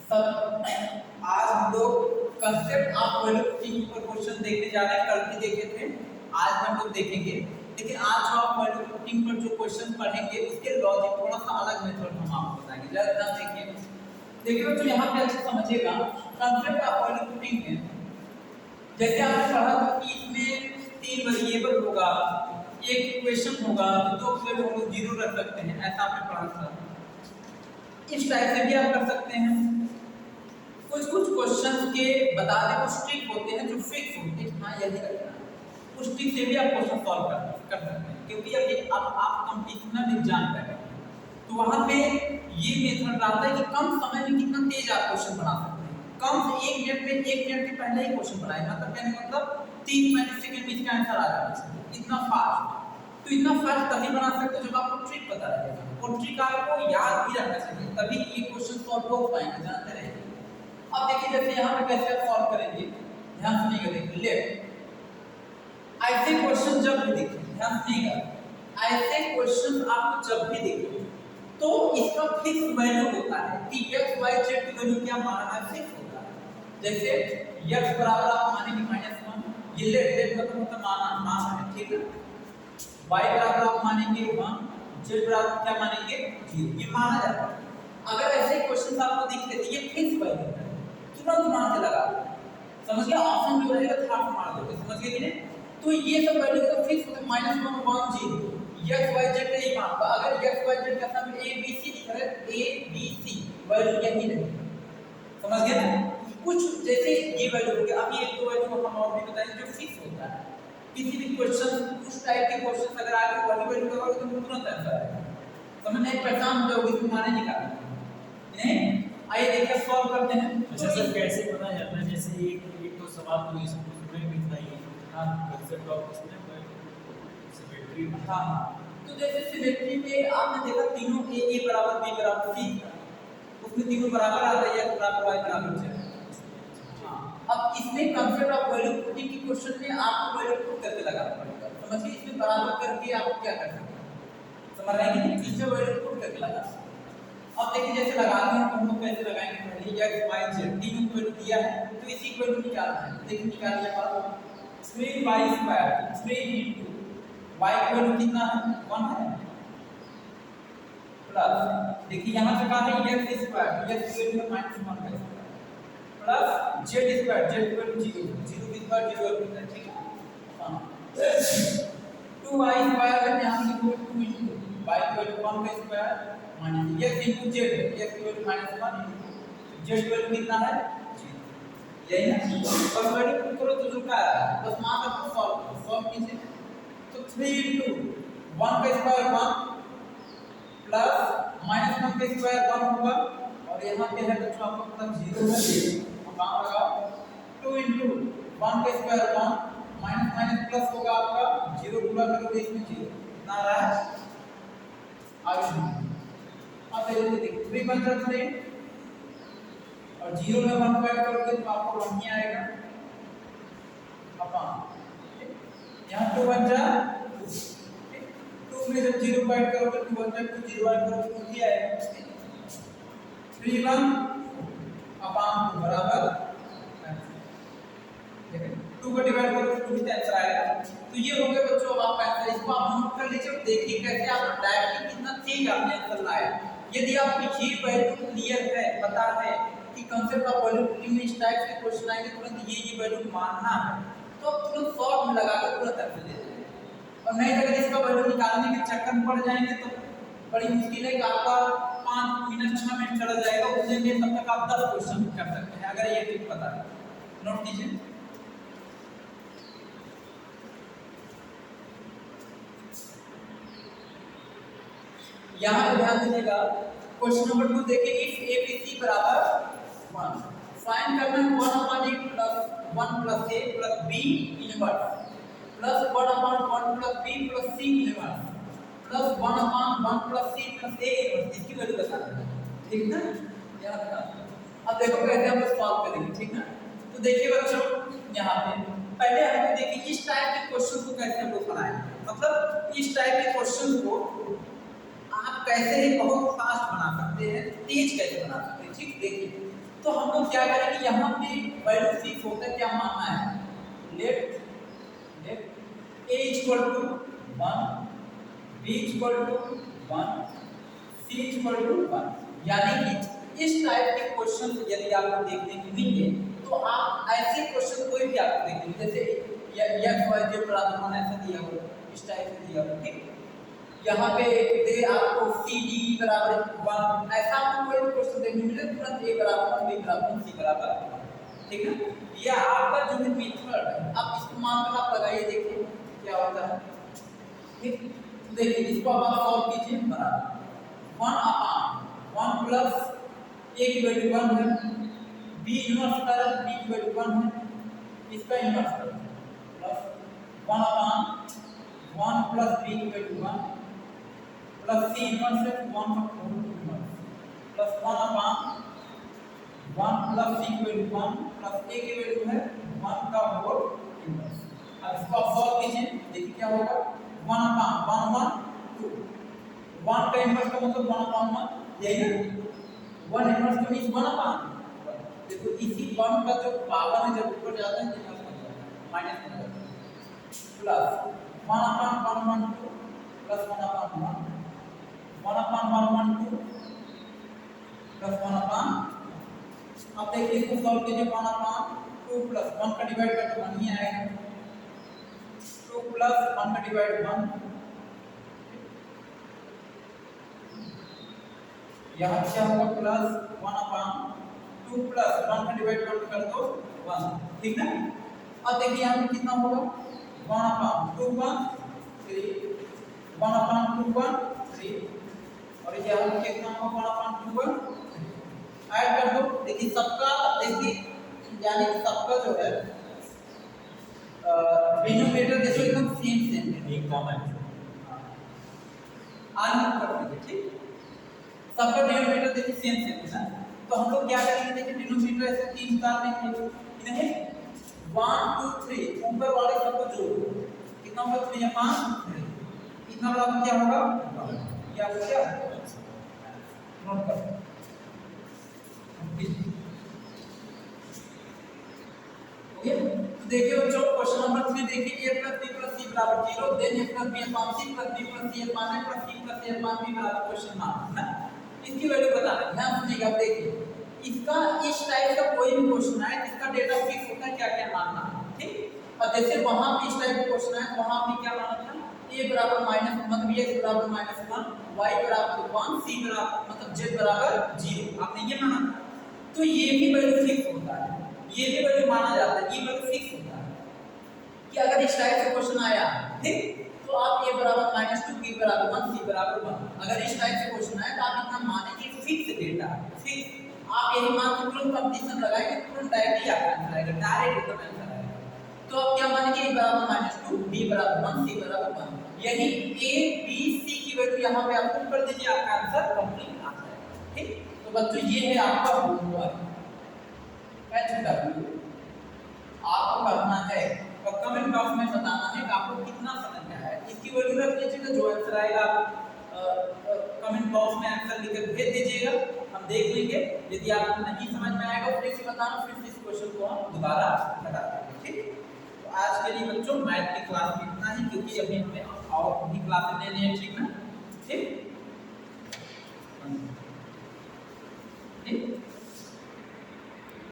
सब आज हम लोग कंसेप्ट ऑफ वैल्यू पुटिंग पर क्वेश्चन देखने जा रहे हैं। कल भी देखे थे, आज हम लोग देखेंगे। लेकिन आज जो आप वैल्यू पुटिंग पर जो क्वेश्चन पढ़ेंगे उसके लॉजिक थोड़ा सा अलग मेथड हम आपको बताएंगे। जरा देखिए बच्चों, यहाँ पे अच्छा समझिएगा। कंसेप्ट ऑफ वैल्यू पुटिंग में जैसे आपने पढ़ा था कि इसमें 3 वेरिएबल होगा, एक इक्वेशन होगा, दो वैल्यू हम लोग 0 रख सकते हैं, ऐसा आपने पढ़ा था। इस टाइप से भी आप कर सकते हैं। कुछ क्वेश्चंस के बता दें, कुछ ट्रिक होते हैं जो फिक्स होते हैं, हाँ यही रखना। उस ट्रिक से भी आप क्वेश्चन सॉल्व कर सकते हैं, क्योंकि अब आप कंपटीशनल एग्जाम कर रहे हैं तो वहां पे ये मेथड रहता है कि कम समय में कितना तेज आप क्वेश्चन बना सकते हैं। कम से 1 मिनट में 1 मिनट के पहले ही क्वेश्चन बनाए, मतलब कहने मतलब 3 मिनट में इसका आंसर आ जाएगा, इतना फास्ट। तो इतना फास्ट तभी बना सकते हो जब आपको ट्रिक पता रहेगा, और ट्रिक आपको याद भी रखना चाहिए, तभी ये क्वेश्चन सॉल्व हो पाएंगे, जानते रहेंगे। अब देखिए जैसे यहाँ पे कैसे आप सॉल्व करेंगे, ध्यान सुनिएगा। देखिए लेट ऐसे क्वेश्चन जब भी देखें, ध्यान सुनिएगा, ऐसे क्वेश्चन आपको जब भी देखें तो इसका फिक्स वैल्यू होता है कि x y z की वैल्यू क्या मानना है, फिक्स होता है। जैसे x बराबर आप मानेंगे -1, ये लेट मतलब माना है, ठीक है। y बराबर आप मानेंगे 1, z बराबर क्या मानेंगे 0, ये माना जाता है। अगर ऐसे क्वेश्चन आपको दिखते तो ये फिक्स वैल्यू है, तुरंत मान के लगा, समझ गया। ऑप्शन जो रहेगा थर्ड मार दोगे, समझ गए कि नहीं। तो ये सब वैल्यू तो फिक्स होता है, -1 1 0 x y z यही मानता। अगर x y z का सम a b c लिखा है, a b c वैल्यू यही नहीं, समझ गए ना। कुछ जैसे ये वैल्यू हो गया। अब ये दो वैल्यू हम और भी बताएंगे जो फिक्स होता है। किसी भी क्वेश्चन, उस टाइप के क्वेश्चन अगर आगे वही वैल्यू लगाओगे तो तुरंत आंसर आएगा, समझ नहीं परेशान हो जाओगे, तुम्हारे निकालना नहीं। आइए देखिए सॉल्व करते हैं। अच्छा सर, कैसे पता जाता है? जैसे एक तो सवाल तो इसमें भी था ही, हां कंसेप्ट ऑफ इसमें सिमेट्री। हां, तो जैसे सिमेट्री में आपने देखा तीनों a बराबर b बराबर c, उसमें तीनों बराबर आ रही है, बराबर y बराबर z। हां, अब इसमें कंसेप्ट ऑफ वैल्यू पुटिंग की क्वेश्चन में आपको वैल्यू पुट करके लगाना पड़ेगा, समझिए। इसमें बराबर करके आप क्या कर सकते हैं, समझ रहे हैं कि इसमें वैल्यू पुट करके लगाना। अब देखिए जैसे लगाते हैं तो हम लोग कैसे लगाएंगे, पहले x y z तीनों को वैल्यू दिया है तो इसी को वैल्यू निकालना है। देखिए निकालिए आप 3y² 3 into y की वैल्यू कितना है, 1 है, प्लस देखिए यहां से कहा है x² x की वैल्यू -1 है, प्लस z² z की वैल्यू 0 की स्क्वायर 0 होता है, ठीक है। हां 2y² है, यहां लिखो 2 into y की वैल्यू 1 का square minus x into z, x की वैल्यू -1 z की वैल्यू कितना है 0, यही ना। और वैल्यू पुट करो तो जो क्या है, बस मान रखो, सॉल्व कीजिए। तो 3 into 1 का स्क्वायर 1 प्लस -1 का स्क्वायर 1 होगा, और यहाँ पे है बच्चों आपको मतलब 0 है, अब कहाँ लगाओ 2 into 1 का स्क्वायर 1 माइनस प्लस होगा आपका 0 गुणा करोगे इसमें 0 कितना आ रहा है आगे। अब देखिए 3 बन जाता है और 0 में 1 ऐड करोगे तो आपको 1 ही आएगा। अब यहाँ 2 बन जा 2 में जब 0 ऐड करोगे 2 बन जा 2 0 ऐड करोगे तो ही आएगा 3 1 अपान 2 बराबर 2 को डिवाइड करोगे तो ही आंसर आएगा। तो ये हो गया बच्चों, अब आप आंसर इसको आप नोट कर लीजिए और देखिए कैसे आप डायरेक्टली कितना तेज आपने आंसर लाया। यदि आपको ये वैल्यू क्लियर है, पता है कि कंसेप्ट ऑफ वैल्यू पुटिंग में इस टाइप के क्वेश्चन आएंगे, तुरंत ये वैल्यू मानना है तो आप तुरंत शॉर्ट में लगाकर तुरंत आंसर दे देंगे। और नहीं अगर इसका वैल्यू निकालने के चक्कर में पड़ जाएंगे तो बड़ी मुश्किल है कि आपका 5 मिनट 6 मिनट चला जाएगा, उतने में तब तक आप 10 क्वेश्चन कर सकते हैं, अगर ये ट्रिक पता है। नोट कीजिए। यहाँ पे ध्यान दीजिएगा, क्वेश्चन नंबर 2 देखिए, इफ a b c बराबर 1, फाइंड करना है 1 upon a plus 1 plus a plus b inverse plus 1 upon 1 plus b plus c inverse plus 1 upon 1 plus c plus a inverse, इसकी वैल्यू बताना है, ठीक ना। यहाँ पे अब देखो कैसे हम सॉल्व करेंगे, ठीक ना। तो देखिए बच्चों, यहाँ पे पहले हम देखिए इस टाइप के क्वेश्चन को कैसे हम लोग बनाएंगे, मतलब इस टाइप के क्वेश्चन को आप कैसे ही बहुत फास्ट बना सकते हैं, तेज कैसे बना सकते हैं, ठीक। देखिए तो हम लोग क्या करेंगे, यहाँ पे वैल्यू फिक्स होता है, क्या मानना है, let a equal to 1, b equal to 1, c equal to 1। यानी कि इस टाइप के क्वेश्चन यदि आपको देखने को मिले तो आप ऐसे क्वेश्चन कोई भी आपको देखेंगे, जैसे x y z बराबर 1 ऐसा दिया हो, इस टाइप से दिया हो, ठीक। यहाँ पे दे आपको c d बराबर 1, ऐसा आपको कोई भी क्वेश्चन देखने को मिले तुरंत a बराबर 1, b बराबर 1, c बराबर 1, ठीक है। ये आपका जो है मेथड है, आप इसको मानकर आप लगाइए, देखिए क्या होता है, ठीक। देखिए इसको आप सॉल्व कीजिए, बराबर 1 प्लस a की वैल्यू 1 है, b इनवर्स कर b की वैल्यू 1 है, इसका इनवर्स कर प्लस 1 प्लस b की वैल्यू 1 प्लस c इनवर्स है 1 का whole inverse plus 1 plus c की वैल्यू 1 प्लस a की वैल्यू है 1 का होल इनवर्स। अब इसको आप सॉल्व कीजिए, देखिए क्या होगा, 1 2 1 का इनवर्स का मतलब 1/1, यही ना, 1 इनवर्स का मींस 1/1। देखो इसी 1 का जो पावर है जब ऊपर जाता है इनवर्स बन जाता है, माइनस बन जाता है, प्लस 1/112 प्लस 1/1 1/112 प्लस 1/, अब देखिए इसको सॉल्व कीजिए, 1/2 प्लस 1 का डिवाइड करके 1 ही आएगा, 2 प्लस 1 का डिवाइड 1, यहाँ क्या होगा प्लस 1/2 प्लस 1 का डिवाइड कर दो 1, ठीक ना। अब देखिए यहाँ पे कितना होगा, 1/2 1 3 1/2 1 3 और यहाँ पे कितना होगा 1/2 1 ऐड कर दो। देखिए सबका, देखिए यानी कि सबका जो है डिनोमिनेटर देखो एकदम सेम है, एक कॉमन आन कर दीजिए, ठीक। सबका डिनोमिनेटर देखिए सेम है ना, तो हम लोग क्या करेंगे, देखिए डिनोमिनेटर ऐसे 3 उतार देंगे, नहीं 1 2 3 ऊपर वाले सबको जोड़ो, कितना होगा 3 5 इतना बड़ा क्या होगा, क्या क्या नोट कर ओके। तो देखिए बच्चों क्वेश्चन नंबर 3 देखिए, a + b + c बराबर 0, then a + b / c + b + c / a + c + a / b बराबर क्वेश्चन मार्क है ना, इसकी वैल्यू बताना है। ध्यान सुनिएगा, देखिए इसका इस टाइप का कोई भी क्वेश्चन है जिसका डेटा फिक्स होता है, क्या क्या मानना है, ठीक। और जैसे वहां पे इस टाइप का क्वेश्चन है, वहां पे क्या मानना था, a बराबर माइनस मतलब x बराबर -1, y बराबर 1, c बराबर मतलब z बराबर 0, आपने ये माना था। तो ये भी वैल्यू फिक्स होता है, ये भी वैल्यू माना जाता है, ये वैल्यू फिक्स होता है कि अगर इस टाइप से क्वेश्चन आया, ठीक, तो आप a बराबर -2, b बराबर 1, c बराबर 1, अगर इस टाइप से क्वेश्चन आया तो आप इतना मानेंगे फिक्स डेटा, फिक्स। आप यही मान के तुरंत कंडीशन लगाएंगे, तुरंत डायरेक्ट ही आपका आंसर आएगा, डायरेक्ट एकदम आंसर आएगा। तो आप क्या मानेंगे, a बराबर -2, b बराबर 1, c बराबर 1, यानी a b c की वैल्यू यहां पे आप पुट कर दीजिए, आपका आंसर कंप्लीट आ जाएगा, ठीक। तो बच्चों ये है आपका होमवर्क, HW आपको करना है और कमेंट बॉक्स में बताना है कि आपको कितना समझ में आया। इसकी वैल्यू रख लीजिएगा, जो आंसर आएगा आप कमेंट बॉक्स में आंसर लिखकर भेज दीजिएगा, हम देख लेंगे। यदि आपको नहीं समझ में आएगा फिर से बताना, फिर से इस क्वेश्चन को हम दोबारा बता देंगे, ठीक। तो आज के लिए बच्चों मैथ की क्लास में इतना ही, क्योंकि अभी हमें और भी क्लासेस लेनी है, ठीक ना, ठीक।